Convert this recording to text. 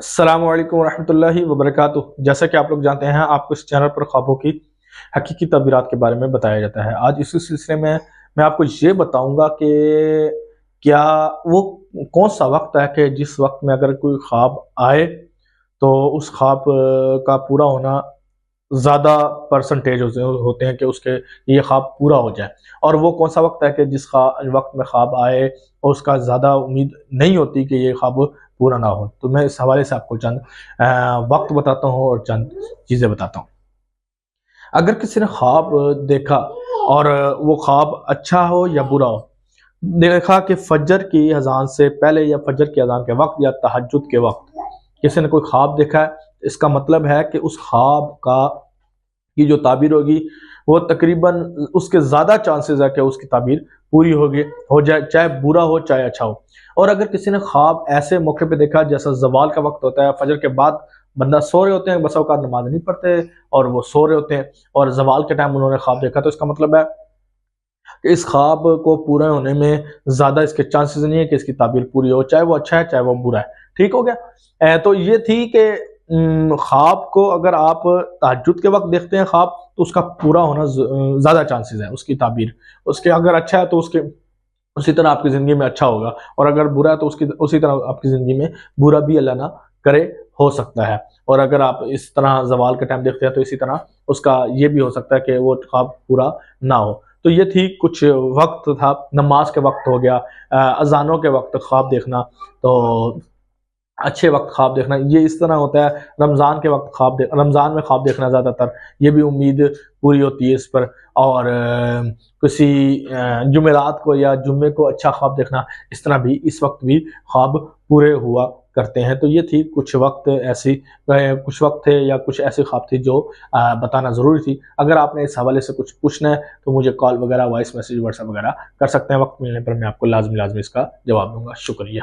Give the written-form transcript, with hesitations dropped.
अस्सलामु अलैकुम वरहमतुल्लाहि वबरकातुहू। जैसा कि आप लोग जानते हैं, आपको इस चैनल पर ख्वाबों की हकीकी तबीरात के बारे में बताया जाता है। आज इसी सिलसिले में मैं आपको ये बताऊंगा कि क्या वो कौन सा वक्त है कि जिस वक्त में अगर कोई ख्वाब आए तो उस ख्वाब का पूरा होना ज़्यादा परसेंटेज होते हैं कि उसके ये ख्वाब पूरा हो जाए। और वो कौन सा वक्त है कि जिस वक्त में ख्वाब आए और उसका ज़्यादा उम्मीद नहीं होती कि ये ख्वाब पूरा ना हो। तो मैं इस हवाले से आपको चंद वक्त बताता हूँ और चंद चीज़ें बताता हूँ। अगर किसी ने ख्वाब देखा और वो ख्वाब अच्छा हो या बुरा हो, देखा कि फजर की अजान से पहले या फजर की अजान के वक्त या तहज्जुद के वक्त किसी ने कोई ख्वाब देखा है, इसका मतलब है कि उस ख्वाब का की जो ताबीर होगी वो तकरीबन उसके ज़्यादा चांसेस है कि उसकी ताबीर पूरी होगी हो जाए, चाहे बुरा हो चाहे अच्छा हो। और अगर किसी ने ख्वाब ऐसे मौके पे देखा जैसा जवाल का वक्त होता है, फजर के बाद बंदा सो रहे होते हैं, बसा औकात नमाज नहीं पढ़ते और वो सो रहे होते हैं और जवाल के टाइम उन्होंने ख्वाब देखा, तो इसका मतलब है कि इस ख्वाब को पूरे होने में ज़्यादा इसके चांसेस नहीं है कि इसकी ताबीर पूरी हो, चाहे वो अच्छा है चाहे वो बुरा है। ठीक हो गया। तो ये थी कि ख्वाब को अगर आप तहज्जुद के वक्त देखते हैं ख्वाब, तो उसका पूरा होना ज़्यादा चांसेस है उसकी ताबीर। उसके अगर अच्छा है तो उसके उसी तरह आपकी ज़िंदगी में अच्छा होगा, और अगर बुरा है तो उसकी उसी तरह आपकी ज़िंदगी में बुरा भी अल्लाह ना करे हो सकता है। और अगर आप इस तरह ज़वाल के टाइम देखते हैं तो इसी तरह उसका ये भी हो सकता है कि वो ख्वाब पूरा ना हो। तो ये थी कुछ वक्त था, नमाज के वक्त हो गया, अज़ानों के वक्त ख्वाब देखना, तो अच्छे वक्त ख्वाब देखना ये इस तरह होता है। रमज़ान के वक्त रमज़ान में ख्वाब देखना ज़्यादातर ये भी उम्मीद पूरी होती है इस पर। और किसी जुमेरात को या जुम्मे को अच्छा ख्वाब देखना, इस तरह भी इस वक्त भी ख्वाब पूरे हुआ करते हैं। तो ये थी कुछ वक्त ऐसी कुछ वक्त थे या कुछ ऐसे ख्वाब थे जो बताना ज़रूरी थी। अगर आपने इस हवाले से कुछ पूछना है तो मुझे कॉल वगैरह, वॉइस मैसेज, व्हाट्सएप वगैरह कर सकते हैं। वक्त मिलने पर मैं आपको लाज़मी इसका जवाब दूँगा। शुक्रिया।